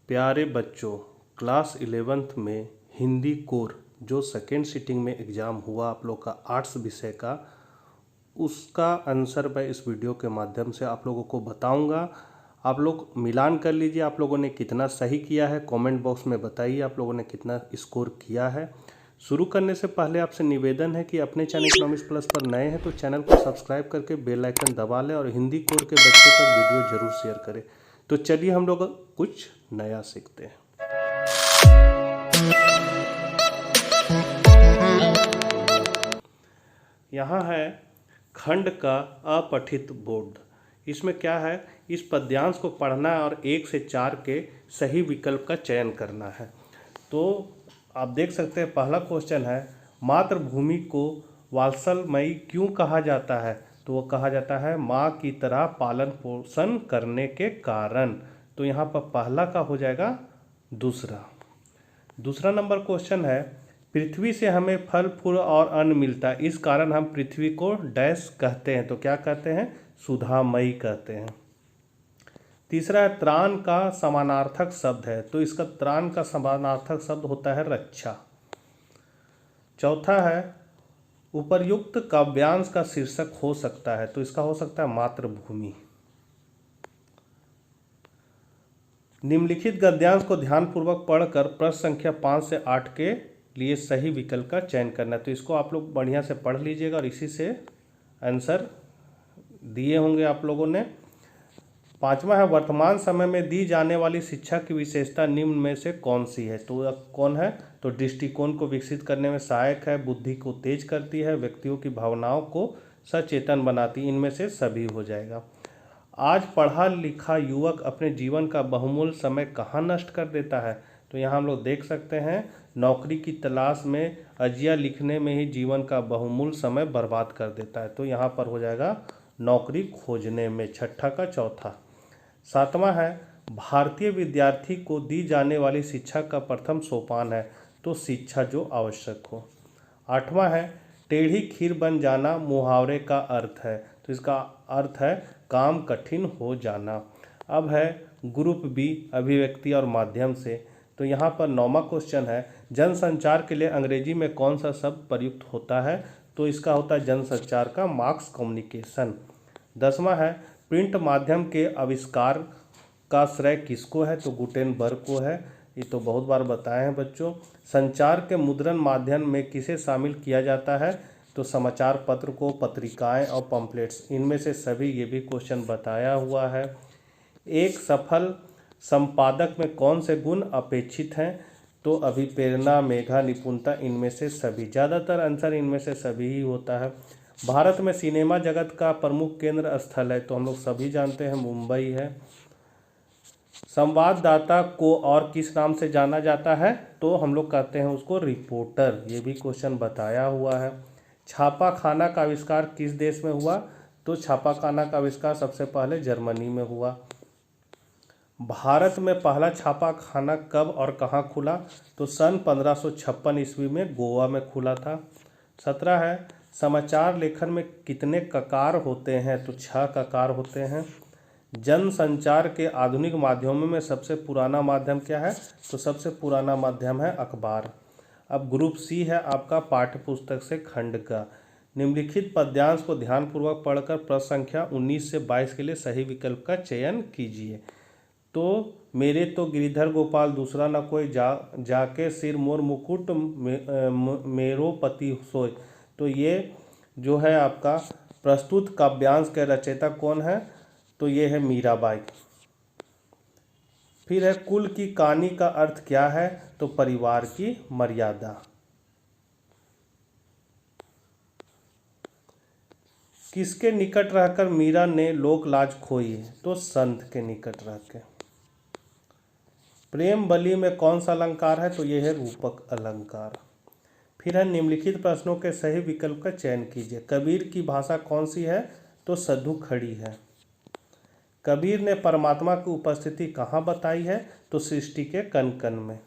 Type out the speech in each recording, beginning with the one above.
प्यारे बच्चों, class 11th में हिंदी कोर जो सेकेंड सिटिंग में एग्ज़ाम हुआ आप लोग का आर्ट्स विषय का, उसका आंसर मैं इस वीडियो के माध्यम से आप लोगों को बताऊंगा। आप लोग मिलान कर लीजिए, आप लोगों ने कितना सही किया है कमेंट बॉक्स में बताइए आप लोगों ने कितना स्कोर किया है। शुरू करने से पहले आपसे निवेदन है कि अपने चैनल इकोनॉमिक्स प्लस पर नए हैं तो चैनल को सब्सक्राइब करके बेल आइकन दबा लें और हिंदी कोर के बच्चे तक वीडियो जरूर शेयर करें। तो चलिए हम लोग कुछ नया सीखते हैं। यहाँ है खंड का अपठित बोर्ड। इसमें क्या है, इस पद्यांश को पढ़ना है और 1 से 4 के सही विकल्प का चयन करना है। तो आप देख सकते हैं पहला क्वेश्चन है, मातृभूमि को वात्सल्यमयी क्यों कहा जाता है? तो वो कहा जाता है माँ की तरह पालन पोषण करने के कारण। तो यहाँ पर पहला का हो जाएगा दूसरा नंबर क्वेश्चन है, पृथ्वी से हमें फल फूल और अन्न मिलता है, इस कारण हम पृथ्वी को डैश कहते हैं। तो क्या कहते हैं? सुधामयी कहते हैं। तीसरा है, त्राण का समानार्थक शब्द है, तो इसका त्राण का समानार्थक शब्द होता है रक्षा। चौथा है, उपर्युक्त काव्यांश का शीर्षक हो सकता है, तो इसका हो सकता है मातृभूमि। निम्नलिखित गद्यांश को ध्यानपूर्वक पढ़कर प्रश्न संख्या 5 से 8 के लिए सही विकल्प का चयन करना है। तो इसको आप लोग बढ़िया से पढ़ लीजिएगा और इसी से आंसर दिए होंगे आप लोगों ने। पांचवा है, वर्तमान समय में दी जाने वाली शिक्षा की विशेषता निम्न में से कौन सी है? तो कौन है? तो दृष्टिकोण को विकसित करने में सहायक है, बुद्धि को तेज करती है, व्यक्तियों की भावनाओं को सचेतन बनाती, इनमें से सभी हो जाएगा। आज पढ़ा लिखा युवक अपने जीवन का बहुमूल्य समय कहाँ नष्ट कर देता है? तो यहाँ हम लोग देख सकते हैं नौकरी की तलाश में अजिया लिखने में ही जीवन का बहुमूल्य समय बर्बाद कर देता है। तो यहाँ पर हो जाएगा नौकरी खोजने में, छठा का चौथा। सातवां है, भारतीय विद्यार्थी को दी जाने वाली शिक्षा का प्रथम सोपान है, तो शिक्षा जो आवश्यक हो। आठवां है, टेढ़ी खीर बन जाना मुहावरे का अर्थ है, तो इसका अर्थ है काम कठिन हो जाना। अब है ग्रुप बी, अभिव्यक्ति और माध्यम से। तो यहाँ पर 9वां क्वेश्चन है, जनसंचार के लिए अंग्रेजी में कौन सा शब्द प्रयुक्त होता है? तो इसका होता है जनसंचार का मास कम्युनिकेशन। 10वां है, प्रिंट माध्यम के आविष्कार का श्रेय किसको है? तो गुटेनबर्ग को है, ये तो बहुत बार बताए हैं बच्चों। संचार के मुद्रण माध्यम में किसे शामिल किया जाता है? तो समाचार पत्र को, पत्रिकाएं और पम्पलेट्स, इनमें से सभी, ये भी क्वेश्चन बताया हुआ है। एक सफल संपादक में कौन से गुण अपेक्षित हैं? तो अभिप्रेरणा, मेधा, निपुणता, इनमें से सभी, ज़्यादातर आंसर इनमें से सभी ही होता है। भारत में सिनेमा जगत का प्रमुख केंद्र स्थल है, तो हम लोग सभी जानते हैं मुंबई है। संवाददाता को और किस नाम से जाना जाता है? तो हम लोग कहते हैं उसको रिपोर्टर, ये भी क्वेश्चन बताया हुआ है। छापाखाना का आविष्कार किस देश में हुआ? तो छापाखाना का आविष्कार सबसे पहले जर्मनी में हुआ। भारत में पहला छापाखाना कब और कहाँ खुला? तो सन 1556 ईस्वी में गोवा में खुला था। 17 है, समाचार लेखन में कितने ककार होते हैं? तो 6 ककार होते हैं। जनसंचार के आधुनिक माध्यमों में सबसे पुराना माध्यम क्या है? तो सबसे पुराना माध्यम है अखबार। अब ग्रुप सी है आपका पाठ्य पुस्तक से खंड का। निम्नलिखित पद्यांश को ध्यानपूर्वक पढ़कर प्रश्न संख्या 19 से 22 के लिए सही विकल्प का चयन कीजिए। तो मेरे तो गिरिधर गोपाल दूसरा न कोई, जाके सिर मोर मुकुट मेरो पति सोय। तो ये जो है आपका प्रस्तुत काव्यांश के रचयिता कौन है? तो ये है मीराबाई। फिर है, कुल की कहानी का अर्थ क्या है? तो परिवार की मर्यादा। किसके निकट रहकर मीरा ने लोक लाज खोई? तो संत के निकट रहकर। प्रेम बलि में कौन सा अलंकार है? तो यह है रूपक अलंकार। फिर है, निम्नलिखित प्रश्नों के सही विकल्प का चयन कीजिए। कबीर की भाषा कौन सी है? तो सधु खड़ी है। कबीर ने परमात्मा की उपस्थिति कहाँ बताई है? तो सृष्टि के कण कण में।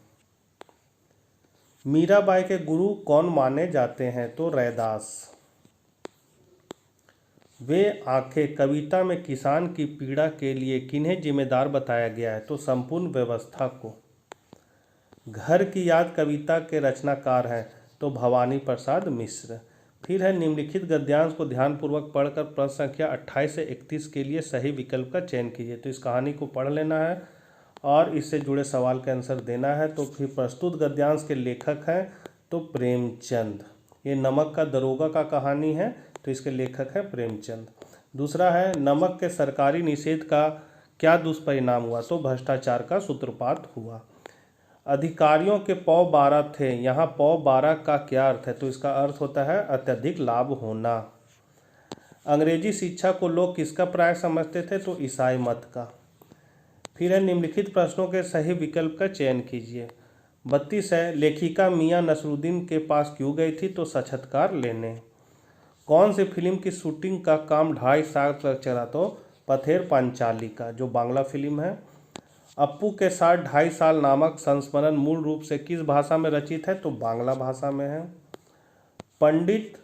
मीराबाई के गुरु कौन माने जाते हैं? तो रैदास। वे आंखें कविता में किसान की पीड़ा के लिए किन्हें जिम्मेदार बताया गया है? तो संपूर्ण व्यवस्था को। घर की याद कविता के रचनाकार हैं? तो भवानी प्रसाद मिश्र। फिर है निम्नलिखित गद्यांश को ध्यानपूर्वक पढ़कर प्रश्न संख्या 28 से 31 के लिए सही विकल्प का चयन कीजिए। तो इस कहानी को पढ़ लेना है और इससे जुड़े सवाल का आंसर देना है। तो फिर प्रस्तुत गद्यांश के लेखक हैं तो प्रेमचंद। ये नमक का दरोगा का कहानी है, तो इसके लेखक हैं प्रेमचंद। दूसरा है नमक के सरकारी निषेध का क्या दुष्परिणाम हुआ? तो भ्रष्टाचार का सूत्रपात हुआ। अधिकारियों के पौ 12 थे, यहाँ पौ 12 का क्या अर्थ है? तो इसका अर्थ होता है अत्यधिक लाभ होना। अंग्रेजी शिक्षा को लोग किसका प्राय समझते थे? तो ईसाई मत का। फिर है निम्नलिखित प्रश्नों के सही विकल्प का चयन कीजिए। 32 है लेखिका मियां नसरुद्दीन के पास क्यों गई थी? तो साक्षात्कार लेने। कौन सी फिल्म की शूटिंग का काम 2.5 साल तक चला? तो पथेर पांचाली का, जो बांग्ला फिल्म है। अप्पू के साथ 2.5 साल नामक संस्मरण मूल रूप से किस भाषा में रचित है? तो बांग्ला भाषा में है। पंडित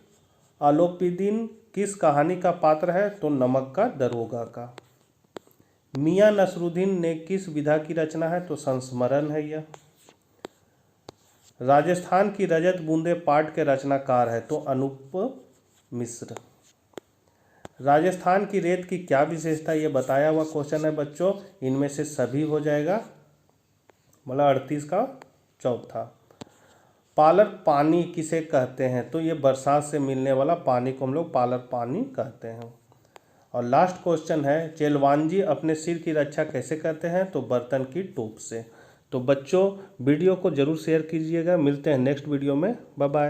अलोपीदीन किस कहानी का पात्र है? तो नमक का दरोगा का। मियां नसरुद्दीन ने किस विधा की रचना है? तो संस्मरण है यह। राजस्थान की रजत बूंदे पाठ के रचनाकार है? तो अनूप मिश्र। राजस्थान की रेत की क्या विशेषता? ये बताया हुआ क्वेश्चन है बच्चों, इनमें से सभी हो जाएगा, मतलब 38 का चौथा। पालक पानी किसे कहते हैं? तो ये बरसात से मिलने वाला पानी को हम लोग पालक पानी कहते हैं। और लास्ट क्वेश्चन है चेलवांजी अपने सिर की रक्षा कैसे करते हैं? तो बर्तन की टोप से। तो बच्चों वीडियो को जरूर शेयर कीजिएगा। मिलते हैं नेक्स्ट वीडियो में। Bye bye.